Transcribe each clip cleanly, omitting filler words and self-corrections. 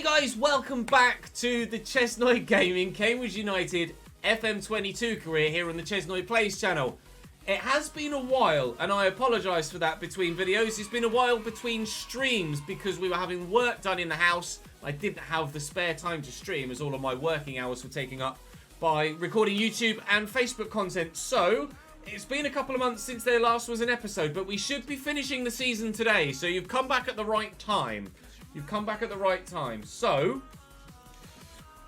Hey guys, welcome back to the Chesnoid Gaming Cambridge United FM22 career here on the ChesnoidPlays channel. It has been a while, and I apologise for that between videos. It's been a while between streams because we were having work done in the house. I didn't have the spare time to stream as all of my working hours were taken up by recording YouTube and Facebook content. So, it's been a couple of months since there last was an episode, but we should be finishing the season today. So you've come back at the right time. You've come back at the right time. So,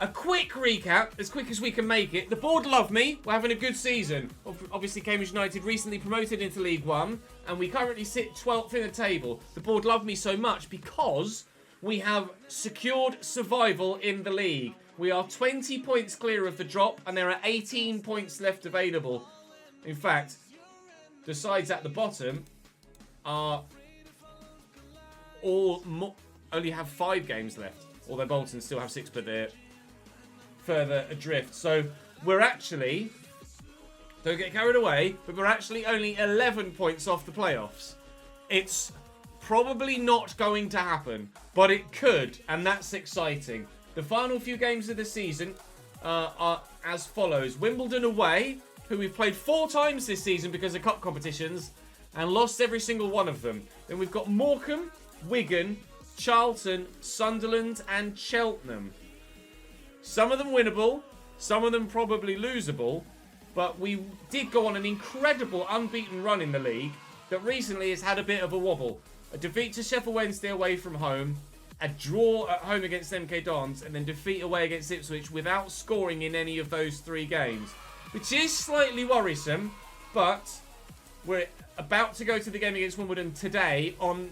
a quick recap, as quick as we can make it. The board love me. We're having a good season. Obviously, Cambridge United recently promoted into League One, and we currently sit 12th in the table. The board love me so much because we have secured survival in the league. We are 20 points clear of the drop, and there are 18 points left available. In fact, the sides at the bottom are only have 5 games left. Although Bolton still have 6, but they're further adrift. So we're actually, don't get carried away, but we're actually only 11 points off the playoffs. It's probably not going to happen, but it could, and that's exciting. The final few games of the season are as follows. Wimbledon away, who we've played 4 times this season because of cup competitions, and lost every single one of them. Then we've got Morecambe, Wigan, Charlton, Sunderland, and Cheltenham. Some of them winnable, some of them probably losable, but we did go on an incredible unbeaten run in the league that recently has had a bit of a wobble. A defeat to Sheffield Wednesday away from home, a draw at home against MK Dons, and then defeat away against Ipswich without scoring in any of those 3 games, which is slightly worrisome, but we're about to go to the game against Wimbledon today on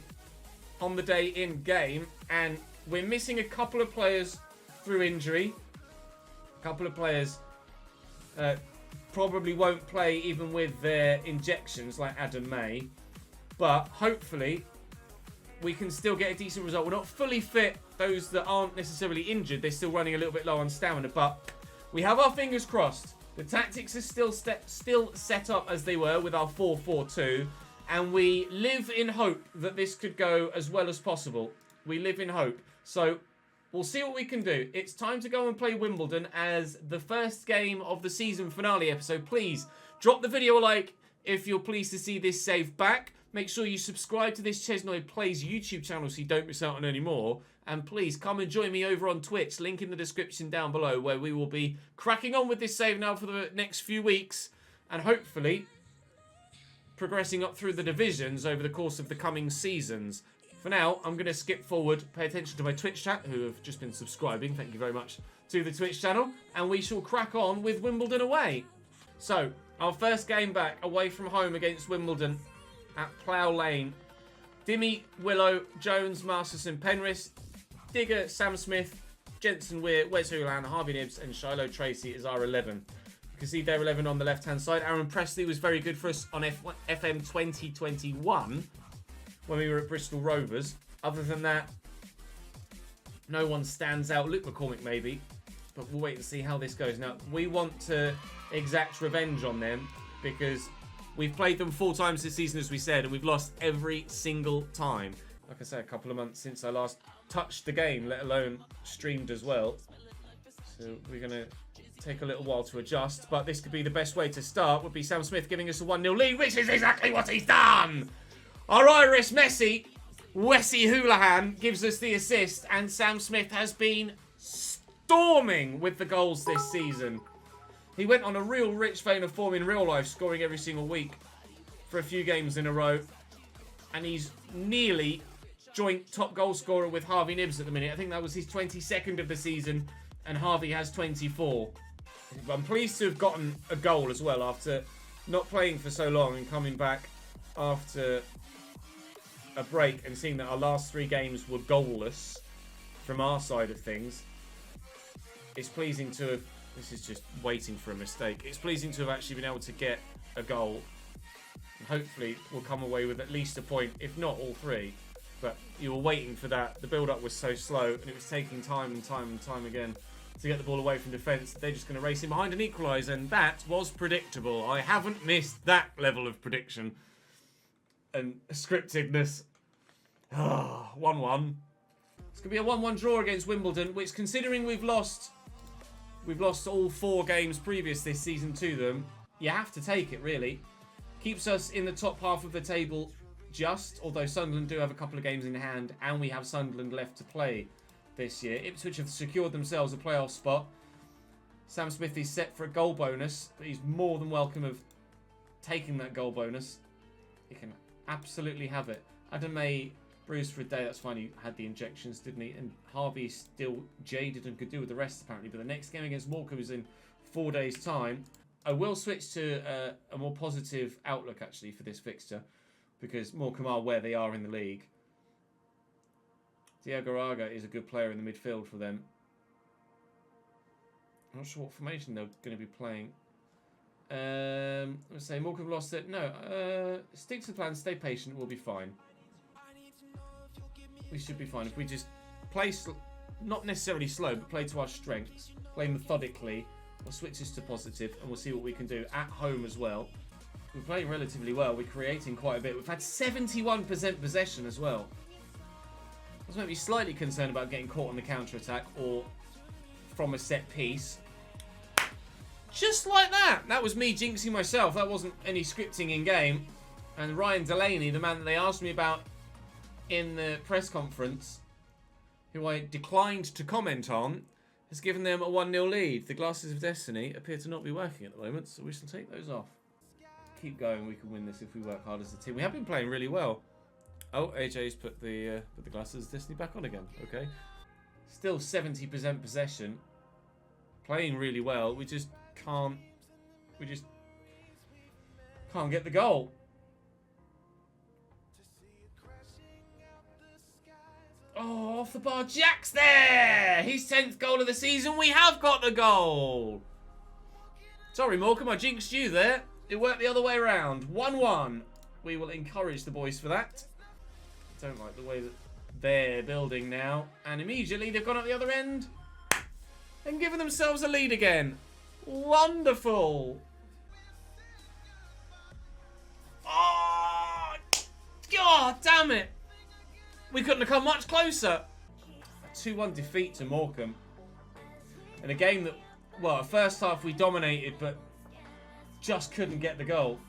the day in game, and we're missing a couple of players through injury. A couple of players probably won't play even with their injections, like Adam May, but hopefully we can still get a decent result. We're not fully fit. Those that aren't necessarily injured, they're still running a little bit low on stamina, but we have our fingers crossed. The tactics are still set up as they were with our 4-4-2, and we live in hope that this could go as well as possible. We live in hope. So we'll see what we can do. It's time to go and play Wimbledon as the first game of the season finale episode. Please drop the video a like if you're pleased to see this saved back. Make sure you subscribe to this ChesnoidPlays YouTube channel so you don't miss out on any more. And please come and join me over on Twitch. Link in the description down below, where we will be cracking on with this save now for the next few weeks. And hopefully progressing up through the divisions over the course of the coming seasons. For now, I'm going to skip forward. Pay attention to my Twitch chat, who have just been subscribing. Thank you very much to the Twitch channel. And we shall crack on with Wimbledon away. So, our first game back away from home against Wimbledon at Plough Lane. Dimmy, Willow, Jones, Masterson, Penrith, Digger, Sam Smith, Jensen Weir, Wes Houlihan, Harvey Nibbs, and Shiloh Tracy is our 11. You can see their 11 on the left-hand side. Aaron Presley was very good for us on FM 2021 when we were at Bristol Rovers. Other than that, no one stands out. Luke McCormick maybe, but we'll wait and see how this goes. Now, we want to exact revenge on them because we've played them 4 times this season, as we said, and we've lost every single time. Like I said, a couple of months since I last touched the game, let alone streamed as well. So we're going to take a little while to adjust, but this could be the best way to start. Would be Sam Smith giving us a 1-0 lead, which is exactly what he's done. Our Irish Messi, Wessie Houlihan, gives us the assist, and Sam Smith has been storming with the goals this season. He went on a real rich vein of form in real life, scoring every single week for a few games in a row, and he's nearly joint top goal scorer with Harvey Nibbs at the minute. I think that was his 22nd of the season, and Harvey has 24. I'm pleased to have gotten a goal as well after not playing for so long and coming back after a break and seeing that our last 3 games were goalless from our side of things. It's pleasing to have, this is just waiting for a mistake. It's pleasing to have actually been able to get a goal. And hopefully we'll come away with at least a point, if not all 3. But you were waiting for that. The build-up was so slow, and it was taking time and time and time again to get the ball away from defence. They're just going to race in behind and equalise, and that was predictable. I haven't missed that level of prediction and scriptedness. 1-1. It's going to be a 1-1 draw against Wimbledon, which, considering we've lost all 4 games previous this season to them, you have to take it, really. Keeps us in the top half of the table although Sunderland do have a couple of games in hand, and we have Sunderland left to play this year. Ipswich have secured themselves a playoff spot. Sam Smith is set for a goal bonus, but he's more than welcome of taking that goal bonus. He can absolutely have it. Adam May bruised for a day, that's fine. He had the injections, didn't he? And Harvey's still jaded and could do with the rest, apparently. But the next game against Morecambe is in 4 days' time. I will switch to a more positive outlook, actually, for this fixture, because Morecambe are where they are in the league. Diagoraga is a good player in the midfield for them. I'm not sure what formation they're going to be playing. Let's say Morecambe lost it. No, stick to the plan, stay patient, we'll be fine. We should be fine if we just play, not necessarily slow, but play to our strengths. Play methodically. We'll switch this to positive, and we'll see what we can do at home as well. We're playing relatively well. We're creating quite a bit. We've had 71% possession as well. This might be slightly concerned about getting caught on the counter-attack or from a set piece. Just like that. That was me jinxing myself. That wasn't any scripting in-game. And Ryan Delaney, the man that they asked me about in the press conference, who I declined to comment on, has given them a 1-0 lead. The glasses of destiny appear to not be working at the moment, so we shall take those off. Keep going. We can win this if we work hard as a team. We have been playing really well. Oh, AJ's put the glasses of destiny back on again. Okay. Still 70% possession. Playing really well. We just can't get the goal. Oh, off the bar. Jack's there! His 10th goal of the season. We have got the goal. Sorry, Morecambe, I jinxed you there. It worked the other way around. 1-1. We will encourage the boys for that. Don't like the way that they're building now. And immediately they've gone up the other end and given themselves a lead again. Wonderful. Oh, God damn it. We couldn't have come much closer. A 2-1 defeat to Morecambe. In a game that, well, first half we dominated, but just couldn't get the goal.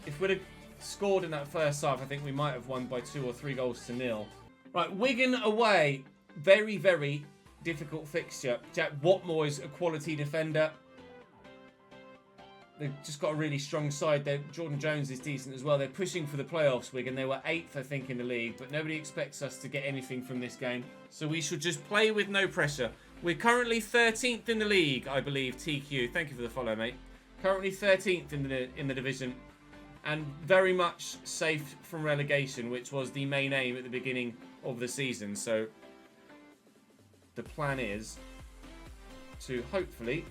If we'd have scored in that first half, I think we might have won by 2 or 3 goals to nil. Right, Wigan away. Very, very difficult fixture. Jack Watmore is a quality defender. They've just got a really strong side. Jordan Jones is decent as well. They're pushing for the playoffs, Wigan. They were 8th, I think, in the league, but nobody expects us to get anything from this game. So we should just play with no pressure. We're currently 13th in the league, I believe, TQ. Thank you for the follow, mate. Currently 13th in the division, and very much safe from relegation, which was the main aim at the beginning of the season. So the plan is to hopefully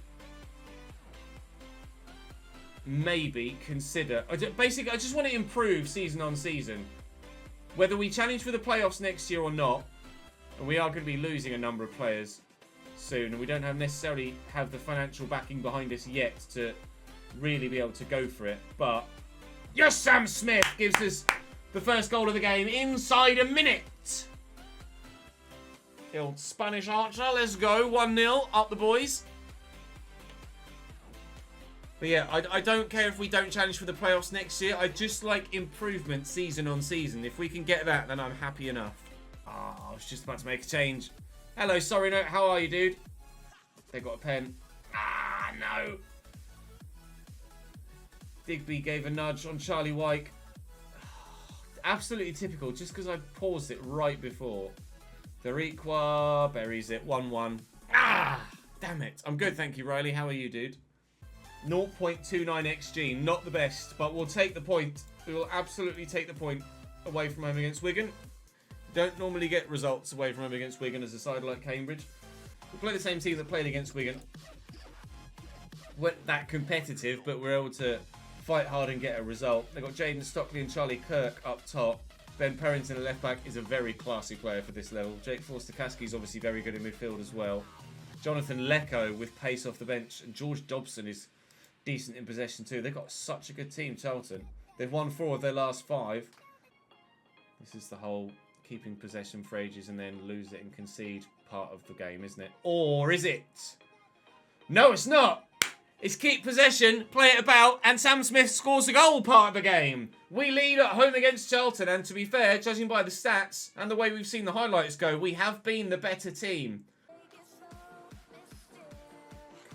maybe consider... Basically, I just want to improve season on season. Whether we challenge for the playoffs next year or not, and we are going to be losing a number of players soon, and we don't necessarily have the financial backing behind us yet to really be able to go for it. But yes, Sam Smith gives us the first goal of the game inside a minute. The old Spanish archer. Let's go. 1-0. Up the boys. But yeah, I don't care if we don't challenge for the playoffs next year. I just like improvement season on season. If we can get that, then I'm happy enough. Oh, I was just about to make a change. Hello, sorry, no. How are you, dude? They got a pen. Ah, no. Digby gave a nudge on Charlie Wyke. Absolutely typical, just because I paused it right before. Theriqua buries it. 1-1. Ah, damn it. I'm good, thank you, Riley. How are you, dude? 0.29 XG, not the best, but we'll take the point. We will absolutely take the point away from home against Wigan. Don't normally get results away from home against Wigan as a side like Cambridge. We play the same team that played against Wigan. Weren't that competitive, but we're able to fight hard and get a result. They've got Jaden Stockley and Charlie Kirk up top. Ben Perrington, a left back, is a very classy player for this level. Jake Forster-Kasky is obviously very good in midfield as well. Jonathan Lecco with pace off the bench, and George Dobson is decent in possession too. They've got such a good team, Charlton. They've won 4 of their last 5. This is the whole keeping possession for ages and then lose it and concede part of the game, isn't it? Or is it? No, it's not. It's keep possession, play it about, and Sam Smith scores a goal part of the game. We lead at home against Charlton, and to be fair, judging by the stats and the way we've seen the highlights go, we have been the better team.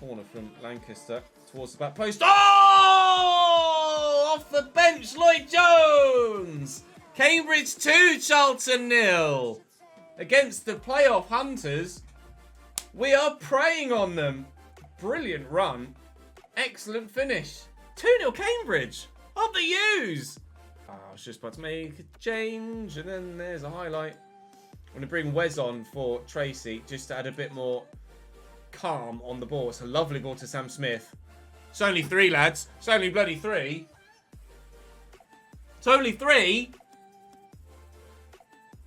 Corner from Lancaster towards the back post. Oh! Off the bench, Lloyd Jones! Cambridge 2, Charlton 0. Against the playoff hunters, we are preying on them. Brilliant run. Excellent finish. 2-0 Cambridge. Up the U's. I was just about to make a change, and then there's a highlight. I'm going to bring Wes on for Tracy, just to add a bit more calm on the ball. It's a lovely ball to Sam Smith. It's only 3, lads. It's only bloody 3. It's only 3.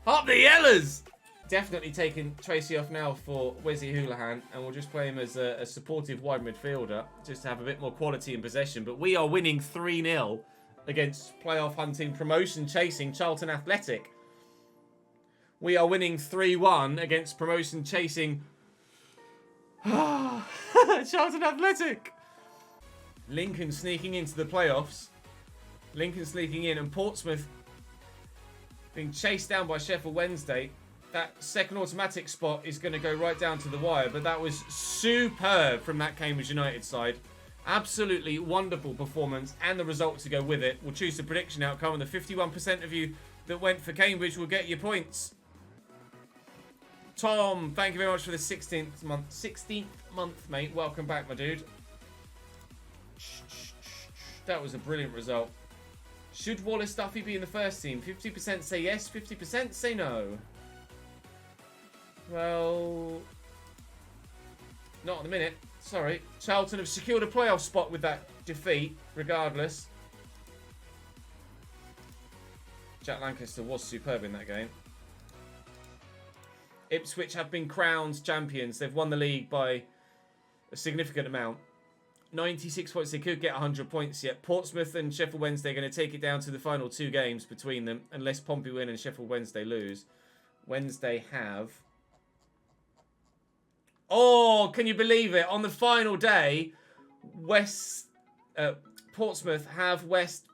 Up the Yellers. Definitely taking Tracy off now for Wesley Houlihan, and we'll just play him as a supportive wide midfielder, just to have a bit more quality in possession. But we are winning 3-0 against playoff hunting, promotion chasing Charlton Athletic. We are winning 3-1 against promotion chasing Charlton Athletic. Lincoln sneaking into the playoffs. Lincoln sneaking in, and Portsmouth being chased down by Sheffield Wednesday. That second automatic spot is going to go right down to the wire, but that was superb from that Cambridge United side. Absolutely wonderful performance, and the result to go with it. We'll choose the prediction outcome, and the 51% of you that went for Cambridge will get your points. Tom, thank you very much for the 16th month, mate. Welcome back, my dude. That was a brilliant result. Should Wallace Duffy be in the first team? 50% say yes, 50% say no. Well, not at the minute. Sorry. Charlton have secured a playoff spot with that defeat, regardless. Jack Lancaster was superb in that game. Ipswich have been crowned champions. They've won the league by a significant amount. 96 points. They could get 100 points yet. Portsmouth and Sheffield Wednesday are going to take it down to the final 2 games between them, unless Pompey win and Sheffield Wednesday lose. Wednesday have... Oh, can you believe it? On the final day, Portsmouth have West...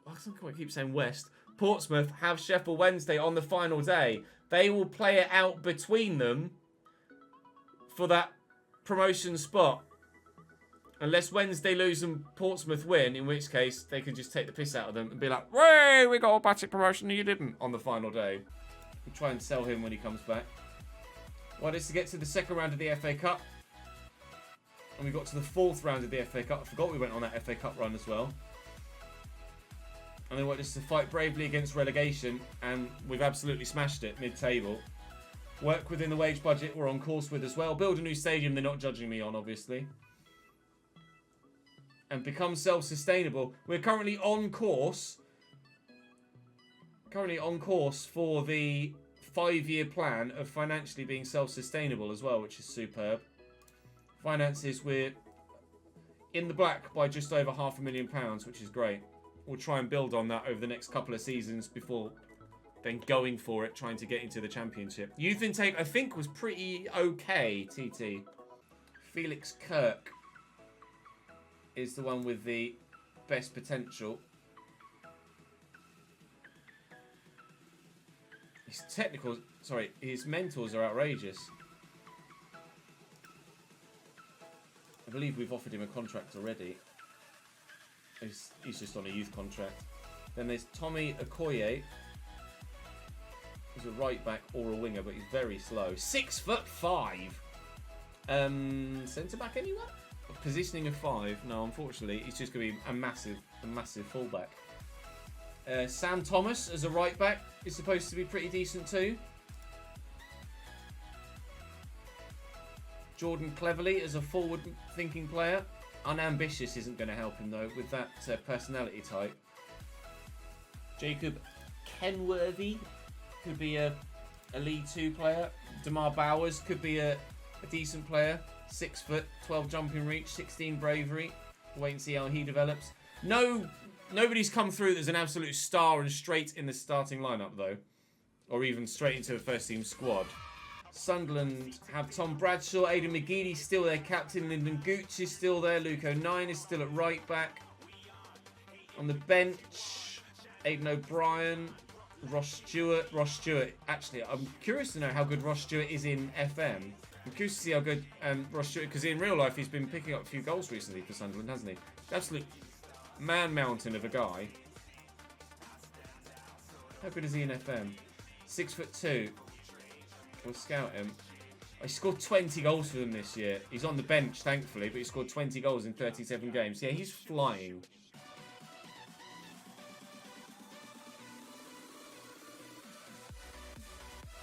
I keep saying West. Portsmouth have Sheffield Wednesday on the final day. They will play it out between them for that promotion spot. Unless Wednesday lose and Portsmouth win, in which case they can just take the piss out of them and be like, "Way, we got a automatic promotion, you didn't," on the final day. We'll try and sell him when he comes back. Well, it's to get to the second round of the FA Cup. And we got to the 4th round of the FA Cup. I forgot we went on that FA Cup run as well. And they want us to fight bravely against relegation, and we've absolutely smashed it mid-table. Work within the wage budget we're on course with as well. Build a new stadium they're not judging me on, obviously. And become self-sustainable. We're currently on course. For the 5-year plan of financially being self-sustainable as well, which is superb. Finances, we're in the black by just over £500,000, which is great. We'll try and build on that over the next couple of seasons before then going for it, trying to get into the Championship. Youth intake, I think, was pretty okay, TT. Felix Kirk is the one with the best potential. His mentors are outrageous. I believe we've offered him a contract already. He's just on a youth contract. Then there's Tommy Okoye. He's a right back or a winger, but he's very slow. 6'5". Centre back anyone? Positioning of 5. No, unfortunately, he's just going to be a massive fullback. Sam Thomas as a right back is supposed to be pretty decent too. Jordan Cleverley as a forward-thinking player. Unambitious isn't going to help him though with that personality type. Jacob Kenworthy could be a League 2 player. Damar Bowers could be a decent player. 6 foot, 12 jumping reach, 16 bravery. Wait and see how he develops. Nobody's come through that's an absolute star and straight in the starting lineup though. or even straight into the first team squad. Sunderland have Tom Bradshaw, Aidan McGeady still their captain, Lyndon Gooch is still there, Luke O'Nien is still at right back. On the bench, Aidan O'Brien, Ross Stewart. Actually, I'm curious to know how good Ross Stewart is in FM. I'm curious to see how good Ross Stewart, because in real life he's been picking up a few goals recently for Sunderland, hasn't he? Absolute man mountain of a guy. How good is he in FM? 6'2". We'll scout him. He scored 20 goals for them this year. He's on the bench, thankfully, but he scored 20 goals in 37 games. Yeah, he's flying.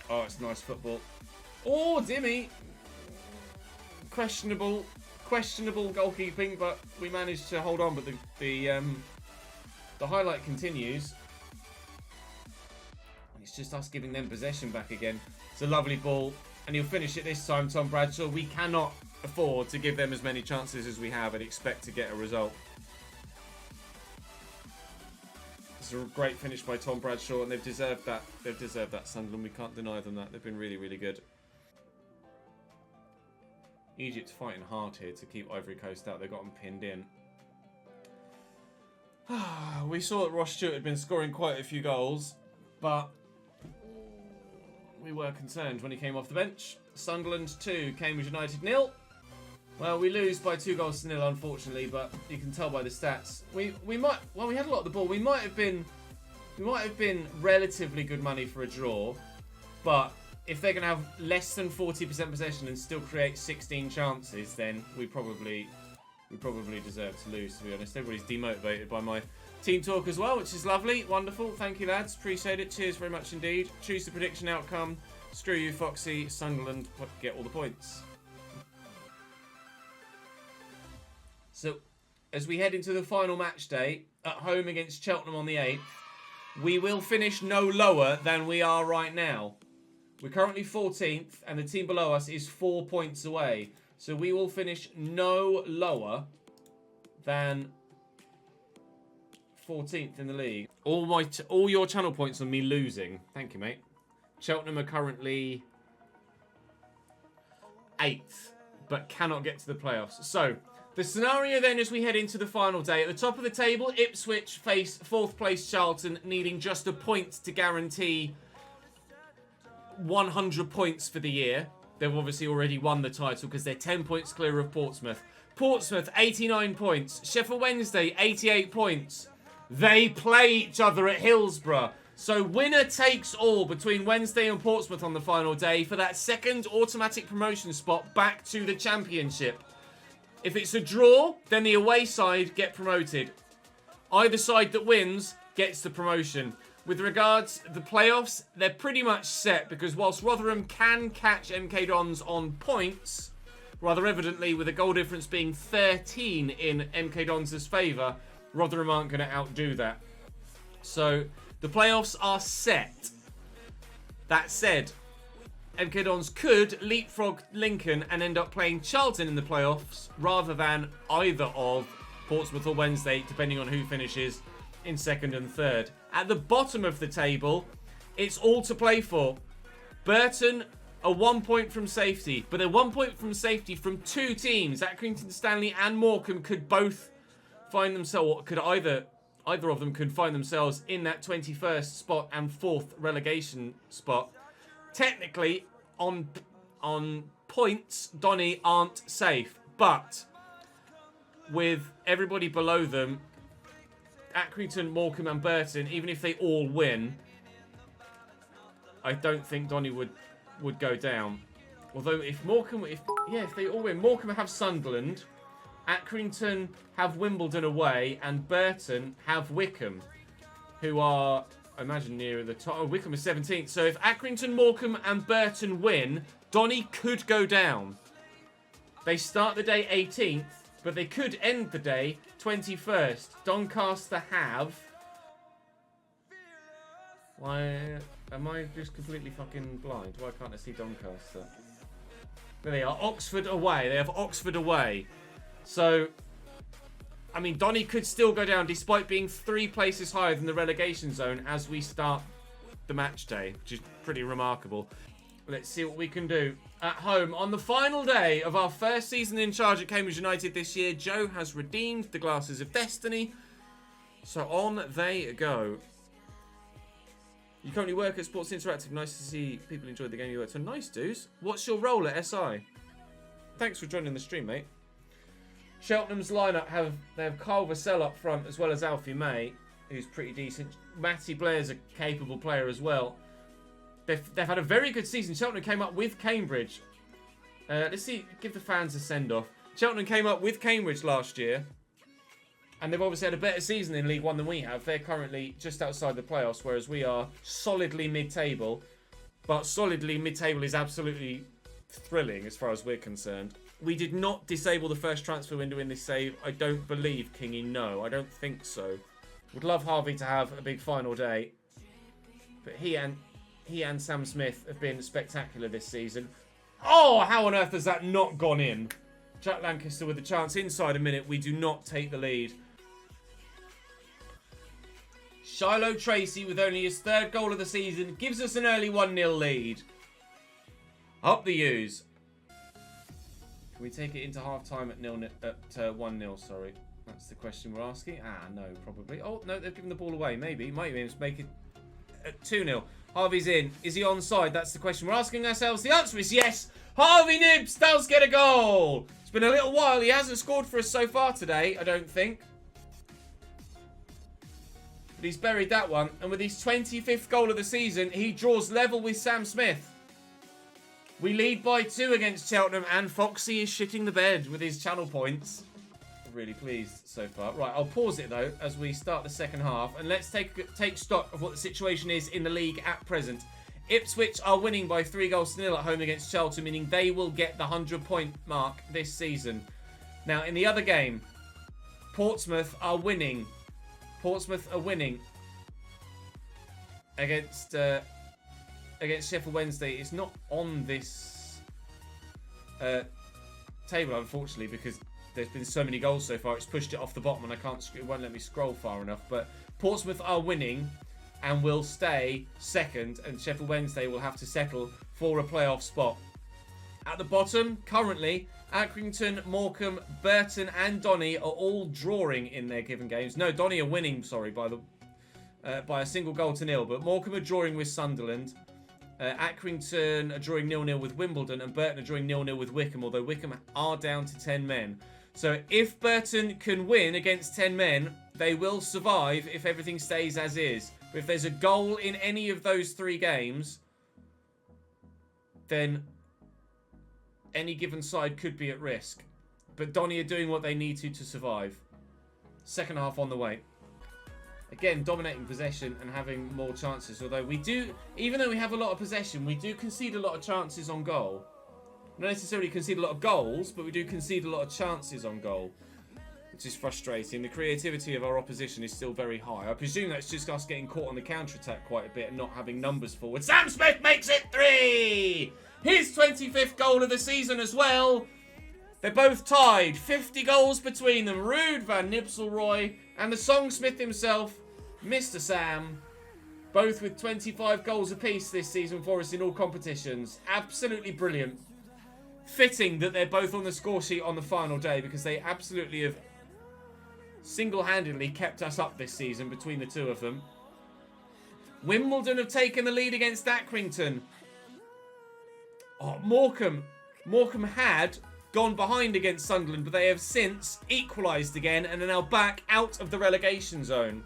Oh, it's nice football. Oh, Dimmy! Questionable goalkeeping, but we managed to hold on. But the highlight continues. It's just us giving them possession back again. It's a lovely ball, and he'll finish it this time, Tom Bradshaw. We cannot afford to give them as many chances as we have and expect to get a result. It's a great finish by Tom Bradshaw, and they've deserved that. They've deserved that, Sunderland. We can't deny them that. They've been really, really good. Egypt's fighting hard here to keep Ivory Coast out. They got them pinned in. We saw that Ross Stewart had been scoring quite a few goals, but we were concerned when he came off the bench. Sunderland 2, Cambridge United 0. Well, we lose by 2-0, unfortunately, but you can tell by the stats. We had a lot of the ball. We might have been relatively good money for a draw, but if they're going to have less than 40% possession and still create 16 chances, then we probably deserve to lose, to be honest. Everybody's demotivated by my team talk as well, which is lovely. Wonderful. Thank you, lads. Appreciate it. Cheers very much indeed. Choose the prediction outcome. Screw you, Foxy. Sunderland get all the points. So, as we head into the final match day, at home against Cheltenham on the 8th, we will finish no lower than we are right now. We're currently 14th, and the team below us is 4 points away. So we will finish no lower than 14th in the league. All your channel points on me losing. Thank you, mate. Cheltenham are currently 8th, but cannot get to the playoffs. So, the scenario then as we head into the final day. At the top of the table, Ipswich face 4th place Charlton, needing just a point to guarantee 100 points for the year. They've obviously already won the title because they're 10 points clear of Portsmouth. Portsmouth, 89 points. Sheffield Wednesday, 88 points. They play each other at Hillsborough. So winner takes all between Wednesday and Portsmouth on the final day for that second automatic promotion spot back to the Championship. If it's a draw, then the away side get promoted. Either side that wins gets the promotion. With regards to the playoffs, they're pretty much set because whilst Rotherham can catch MK Dons on points, rather evidently with a goal difference being 13 in MK Dons' favour, Rotherham aren't going to outdo that. So the playoffs are set. That said, MK Dons could leapfrog Lincoln and end up playing Charlton in the playoffs rather than either of Portsmouth or Wednesday, depending on who finishes in second and third. At the bottom of the table, it's all to play for. Burton are 1 point from safety, but they're 1 point from safety from two teams. Accrington Stanley and Morecambe could both find themselves, or could either of them could find themselves in that 21st spot and 4th relegation spot. Technically, on points, Donny aren't safe, but with everybody below them, Accrington, Morecambe and Burton, even if they all win, I don't think Donny would go down. Although if they all win, Morecambe have Sunderland, Accrington have Wimbledon away, and Burton have Wickham, who are, I imagine, near the top. Oh, Wickham is 17th. So if Accrington, Morecambe and Burton win, Donny could go down. They start the day 18th, but they could end the day 21st. Doncaster have... Why am I just completely fucking blind? Why can't I see Doncaster? There they are. Oxford away. They have Oxford away. So, I mean, Donny could still go down despite being 3 places higher than the relegation zone as we start the match day, which is pretty remarkable. Let's see what we can do. At home, on the final day of our first season in charge at Cambridge United this year, Joe has redeemed the glasses of destiny. So on they go. You currently work at Sports Interactive. Nice to see people enjoy the game you work. So nice, dudes. What's your role at SI? Thanks for joining the stream, mate. Cheltenham's lineup they have Carl Vassell up front as well as Alfie May, who's pretty decent. Matty Blair's a capable player as well. They've had a very good season. Cheltenham came up with Cambridge. Let's see, give the fans a send-off. Cheltenham came up with Cambridge last year. And they've obviously had a better season in League One than we have. They're currently just outside the playoffs, whereas we are solidly mid-table. But solidly mid-table is absolutely thrilling as far as we're concerned. We did not disable the first transfer window in this save. I don't believe, Kingy. No, I don't think so. Would love Harvey to have a big final day. But he and Sam Smith have been spectacular this season. Oh, how on earth has that not gone in? Jack Lancaster with a chance inside a minute. We do not take the lead. Shiloh Tracy with only his third goal of the season gives us an early 1-0 lead. Up the U's. Can we take it into half-time at 1-0, sorry. That's the question we're asking. Ah, no, probably. Oh, no, they've given the ball away. Maybe. Might be able to make it at 2-0. Harvey's in. Is he onside? That's the question we're asking ourselves. The answer is yes. Harvey Nibbs does get a goal. It's been a little while. He hasn't scored for us so far today, I don't think. But he's buried that one. And with his 25th goal of the season, he draws level with Sam Smith. We lead by 2 against Cheltenham, and Foxy is shitting the bed with his channel points. Really pleased so far. Right, I'll pause it though as we start the second half, and let's take stock of what the situation is in the league at present. Ipswich are winning by 3-0 at home against Charlton, meaning they will get the 100-point mark this season. Now, in the other game, Portsmouth are winning. Portsmouth are winning against Sheffield Wednesday. It's not on this table, unfortunately, because there's been so many goals so far. It's pushed it off the bottom, and it won't let me scroll far enough. But Portsmouth are winning and will stay second, and Sheffield Wednesday will have to settle for a playoff spot. At the bottom, currently, Accrington, Morecambe, Burton, and Donny are all drawing in their given games. No, Donny are winning, sorry, by a single goal to nil. But Morecambe are drawing with Sunderland. Accrington are drawing 0-0 with Wimbledon, and Burton are drawing 0-0 with Wickham, although Wickham are down to 10 men. So if Burton can win against 10 men, they will survive if everything stays as is. But if there's a goal in any of those 3 games, then any given side could be at risk. But Donny are doing what they need to survive. Second half on the way. Again, dominating possession and having more chances. Although we do, even though we have a lot of possession, we do concede a lot of chances on goal. Not necessarily concede a lot of goals, but we do concede a lot of chances on goal, which is frustrating. The creativity of our opposition is still very high. I presume that's just us getting caught on the counter-attack quite a bit and not having numbers forward. Sam Smith makes it 3! His 25th goal of the season as well. They're both tied. 50 goals between them. Ruud van Nistelrooy and the Songsmith himself, Mr. Sam. Both with 25 goals apiece this season for us in all competitions. Absolutely brilliant. Fitting that they're both on the score sheet on the final day, because they absolutely have single-handedly kept us up this season between the two of them. Wimbledon have taken the lead against Accrington. Oh, Morecambe had gone behind against Sunderland, but they have since equalised again and are now back out of the relegation zone.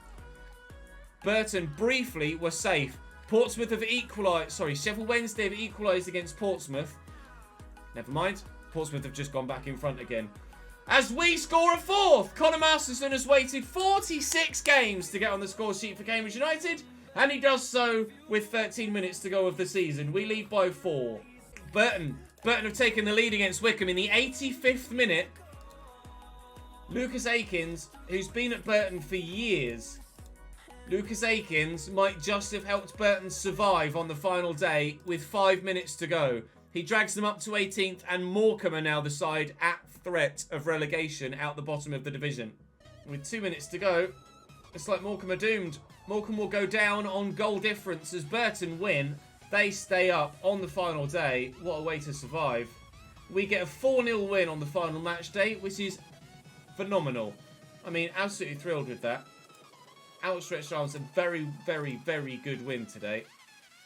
Burton briefly were safe. Portsmouth have equalised. Sorry, Sheffield Wednesday have equalised against Portsmouth. Never mind. Portsmouth have just gone back in front again. As we score a 4th, Connor Masterson has waited 46 games to get on the score sheet for Cambridge United, and he does so with 13 minutes to go of the season. We lead by 4. Burton have taken the lead against Wickham in the 85th minute. Lucas Akins, who's been at Burton for years, Lucas Akins might just have helped Burton survive on the final day with 5 minutes to go. He drags them up to 18th, and Morecambe are now the side at threat of relegation out the bottom of the division. With 2 minutes to go, It's like Morecambe are doomed. Morecambe will go down on goal difference as Burton win. They stay up on the final day. What a way to survive. We get a 4-0 win on the final match day, which is phenomenal. I mean, absolutely thrilled with that. Outstretched arms, a very, very, very good win today.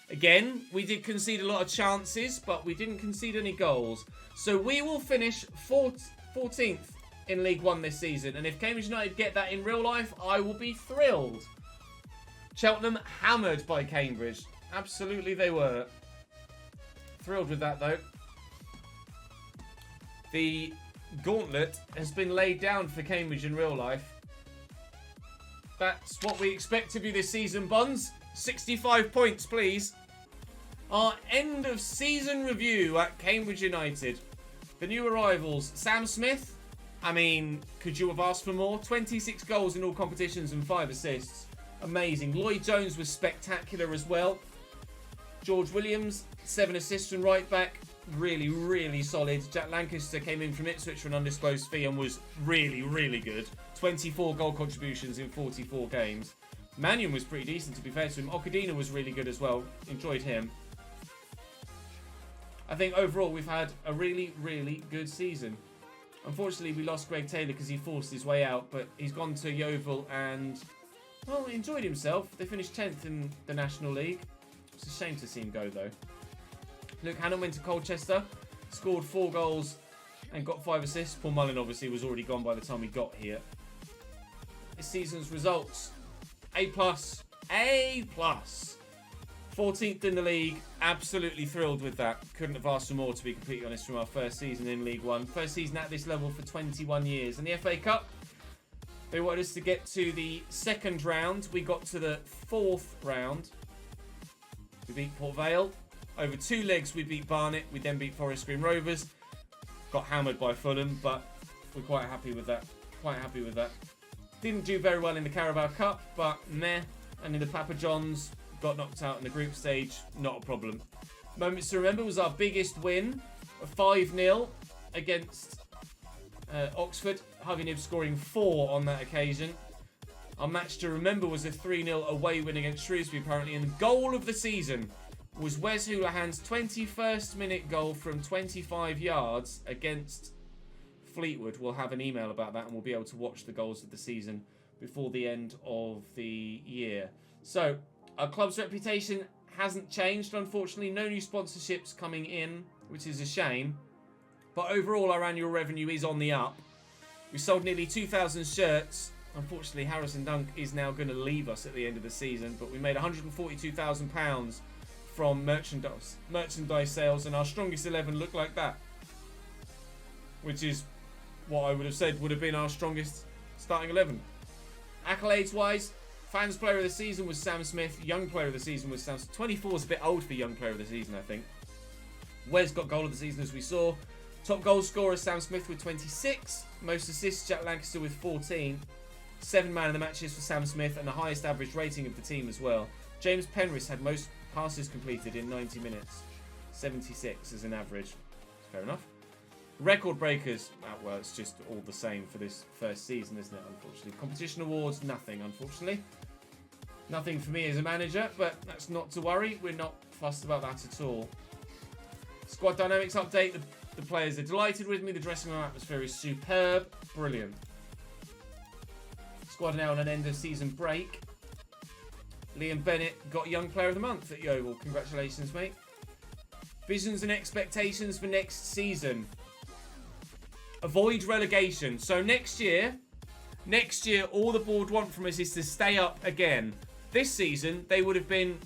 Again, we did concede a lot of chances, but we didn't concede any goals. So we will finish 14th in League One this season. And if Cambridge United get that in real life, I will be thrilled. Cheltenham hammered by Cambridge. Absolutely they were. Thrilled with that, though. The gauntlet has been laid down for Cambridge in real life. That's what we expect of you this season, Buns. 65 points, please. Our end of season review at Cambridge United. The new arrivals. Sam Smith. I mean, could you have asked for more? 26 goals in all competitions and 5 assists. Amazing. Lloyd Jones was spectacular as well. George Williams, 7 assists from right back. Really, really solid. Jack Lancaster came in from Ipswich for an undisclosed fee and was really, really good. 24 goal contributions in 44 games. Mannion was pretty decent, to be fair to him. Okadina was really good as well. Enjoyed him. I think overall we've had a really, really good season. Unfortunately, we lost Greg Taylor because he forced his way out, but he's gone to Yeovil and, well, enjoyed himself. They finished 10th in the National League. It's a shame to see him go, though. Luke Hannon went to Colchester, scored 4 goals and got 5 assists. Paul Mullin obviously was already gone by the time we got here. This season's results. A+. A+. 14th in the league. Absolutely thrilled with that. Couldn't have asked for more, to be completely honest, from our first season in League One. First season at this level for 21 years. And the FA Cup, they wanted us to get to the 2nd round. We got to the 4th round. We beat Port Vale. Over 2 legs, we beat Barnet. We then beat Forest Green Rovers. Got hammered by Fulham, but we're quite happy with that. Quite happy with that. Didn't do very well in the Carabao Cup, but meh. And in the Papa Johns, got knocked out in the group stage. Not a problem. Moments to remember was our biggest win. A 5-0 against Oxford. Harvey Nibb scoring 4 on that occasion. Our match to remember was a 3-0 away win against Shrewsbury, apparently. And the goal of the season was Wes Houlihan's 21st minute goal from 25 yards against Fleetwood. We'll have an email about that and we'll be able to watch the goals of the season before the end of the year. So, our club's reputation hasn't changed, unfortunately. No new sponsorships coming in, which is a shame. But overall, our annual revenue is on the up. We sold nearly 2,000 shirts. Unfortunately, Harrison Dunk is now going to leave us at the end of the season. But we made £142,000 from merchandise sales, and our strongest 11 looked like that, which is what I would have said would have been our strongest starting 11. Accolades wise, fans player of the season was Sam Smith, young player of the season was Sam Smith. 24 is a bit old for young player of the season, I think. Wes got goal of the season, as we saw. Top goal scorer Sam Smith with 26, most assists Jack Lancaster with 14, 7 man of the matches for Sam Smith, and the highest average rating of the team as well. James Penrith had most passes completed in 90 minutes. 76 as an average. Fair enough. Record breakers. Well, it's just all the same for this first season, isn't it, unfortunately. Competition awards, nothing, unfortunately. Nothing for me as a manager, but that's not to worry. We're not fussed about that at all. Squad dynamics update. The players are delighted with me. The dressing room atmosphere is superb. Brilliant. Squad now on an end of season break. Liam Bennett got Young Player of the Month at Yeovil. Congratulations, mate. Visions and expectations for next season. Avoid relegation. So next year, all the board want from us is to stay up again. This season, they would have been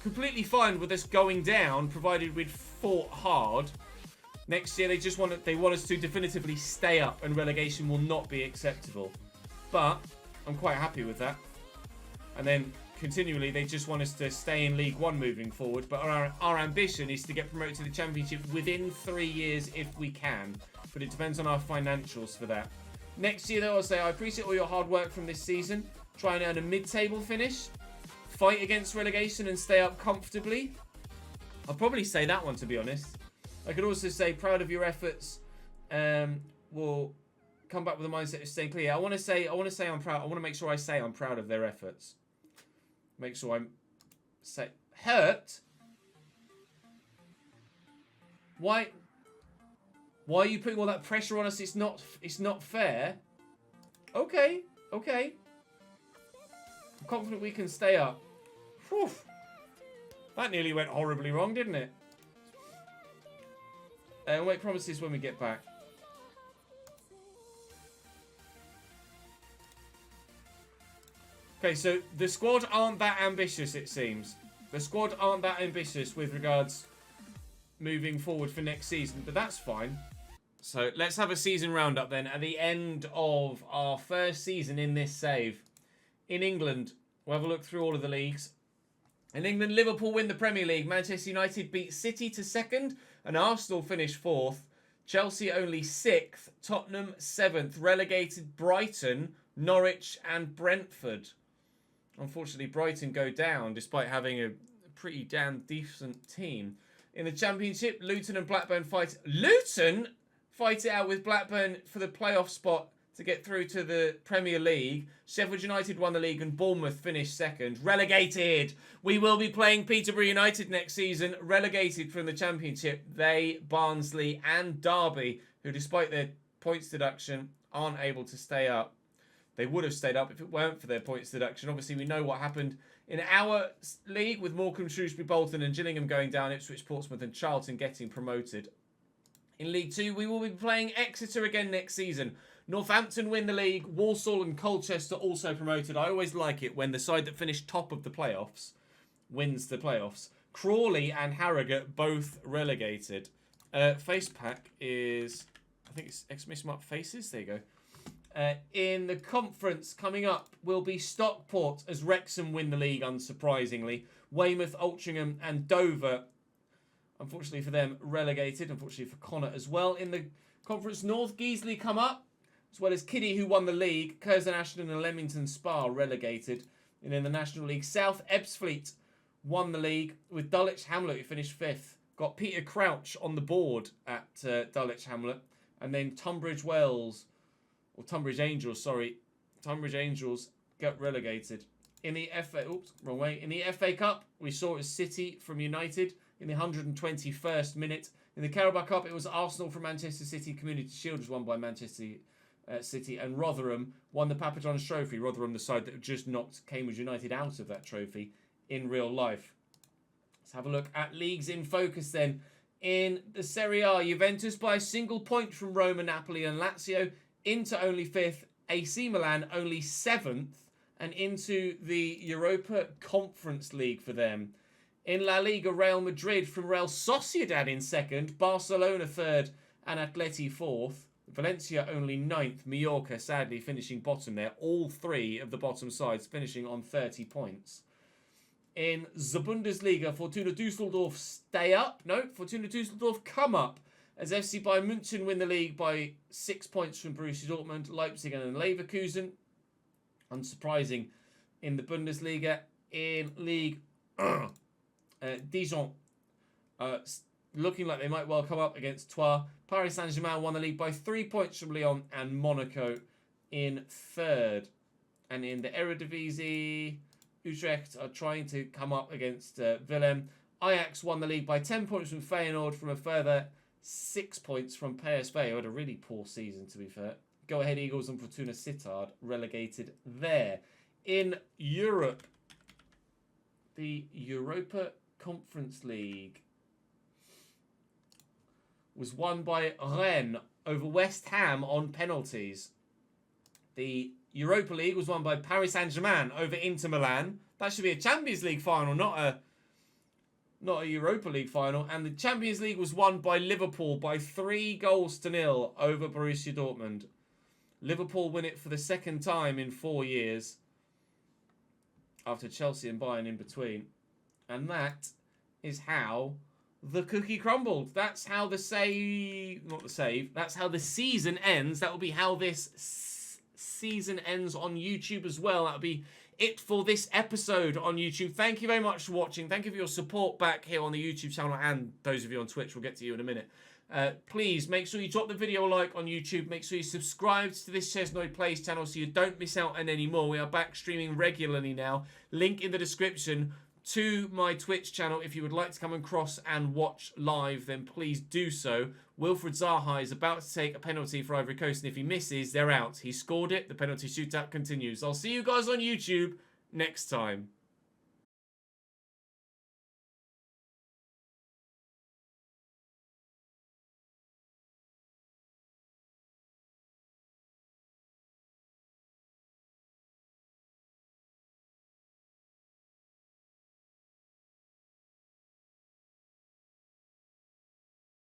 completely fine with us going down, provided we'd fought hard. Next year, they want us to definitively stay up, and relegation will not be acceptable. But I'm quite happy with that. And then continually, they just want us to stay in League One moving forward. But our ambition is to get promoted to the Championship within 3 years if we can. But it depends on our financials for that. Next year, though, I'll say I appreciate all your hard work from this season. Try and earn a mid-table finish. Fight against relegation and stay up comfortably. I'll probably say that one, to be honest. I could also say proud of your efforts. Will come back with a mindset of staying clear. I want to say I'm proud. I want to make sure I say I'm proud of their efforts. Make sure I'm hurt. Why are you putting all that pressure on us? It's not fair. Okay. I'm confident we can stay up. Whew. That nearly went horribly wrong, didn't it? And make promises when we get back. Okay, so the squad aren't that ambitious, it seems. The squad aren't that ambitious with regards moving forward for next season, but that's fine. So let's have a season roundup then. At the end of our first season in this save, in England, we'll have a look through all of the leagues. In England, Liverpool win the Premier League. Manchester United beat City to 2nd, and Arsenal finish 4th. Chelsea only 6th. Tottenham 7th. Relegated Brighton, Norwich, and Brentford. Unfortunately, Brighton go down despite having a pretty damn decent team. In the Championship, Luton and Blackburn fight. Luton fight it out with Blackburn for the playoff spot to get through to the Premier League. Sheffield United won the league and Bournemouth finished 2nd. Relegated. We will be playing Peterborough United next season. Relegated from the Championship. They, Barnsley and Derby, who despite their points deduction aren't able to stay up. They would have stayed up if it weren't for their points deduction. Obviously, we know what happened in our league with Morecambe, Shrewsbury, Bolton and Gillingham going down, Ipswich, Portsmouth and Charlton getting promoted. In League 2, we will be playing Exeter again next season. Northampton win the league. Walsall and Colchester also promoted. I always like it when the side that finished top of the playoffs wins the playoffs. Crawley and Harrogate both relegated. Face pack is, I think it's exclamation mark faces. There you go. In the conference coming up will be Stockport as Wrexham win the league, unsurprisingly. Weymouth, Altrincham and Dover, unfortunately for them, relegated. Unfortunately for Connor as well. In the Conference North, Guiseley come up, as well as Kiddie, who won the league. Curzon, Ashton and Leamington Spa relegated. And in the National League South, Ebbsfleet won the league, with Dulwich Hamlet, who finished 5th. Got Peter Crouch on the board at Dulwich Hamlet. And then Tunbridge Angels got relegated. In the In the FA Cup, we saw it was City from United in the 121st minute. In the Carabao Cup, it was Arsenal from Manchester City. Community Shield was won by Manchester City, and Rotherham won the Papa John's Trophy. Rotherham, the side that just knocked Cambridge United out of that trophy in real life. Let's have a look at leagues in focus then. In the Serie A, Juventus by a single point from Roma, Napoli and Lazio. Inter only 5th, AC Milan only 7th, and into the Europa Conference League for them. In La Liga, Real Madrid from Real Sociedad in 2nd, Barcelona 3rd and Atleti 4th. Valencia only 9th, Mallorca sadly finishing bottom there. All 3 of the bottom sides finishing on 30 points. In the Bundesliga, Fortuna Düsseldorf stay up. No, Fortuna Düsseldorf come up, as FC Bayern München win the league by 6 points from Borussia Dortmund, Leipzig and Leverkusen. Unsurprising in the Bundesliga. In League Dijon, looking like they might well come up against Troyes. Paris Saint-Germain won the league by 3 points from Lyon, and Monaco in 3rd. And in the Eredivisie, Utrecht are trying to come up against Willem. Ajax won the league by 10 points from Feyenoord, from a further 6 points from PSV, who had a really poor season, to be fair. Go Ahead Eagles and Fortuna Sittard relegated there. In Europe, the Europa Conference League was won by Rennes over West Ham on penalties. The Europa League was won by Paris Saint-Germain over Inter Milan. That should be a Champions League final, not a Europa League final. And the Champions League was won by Liverpool by 3-0 over Borussia Dortmund. Liverpool win it for the 2nd time in 4 years, after Chelsea and Bayern in between. And that is how the cookie crumbled. That's how that's how the season ends. That will be how this season ends on YouTube as well. That'll be it for this episode on YouTube. Thank you very much for watching. Thank you for your support back here on the YouTube channel, and those of you on Twitch, we'll get to you in a minute. Please make sure you drop the video a like on YouTube. Make sure you subscribe to this ChesnoidPlays channel so you don't miss out on any more. We are back streaming regularly now. Link in the description to my Twitch channel. If you would like to come across and watch live, then please do so. Wilfred Zaha is about to take a penalty for Ivory Coast, and if he misses, they're out. He scored it. The penalty shootout continues. I'll see you guys on YouTube next time.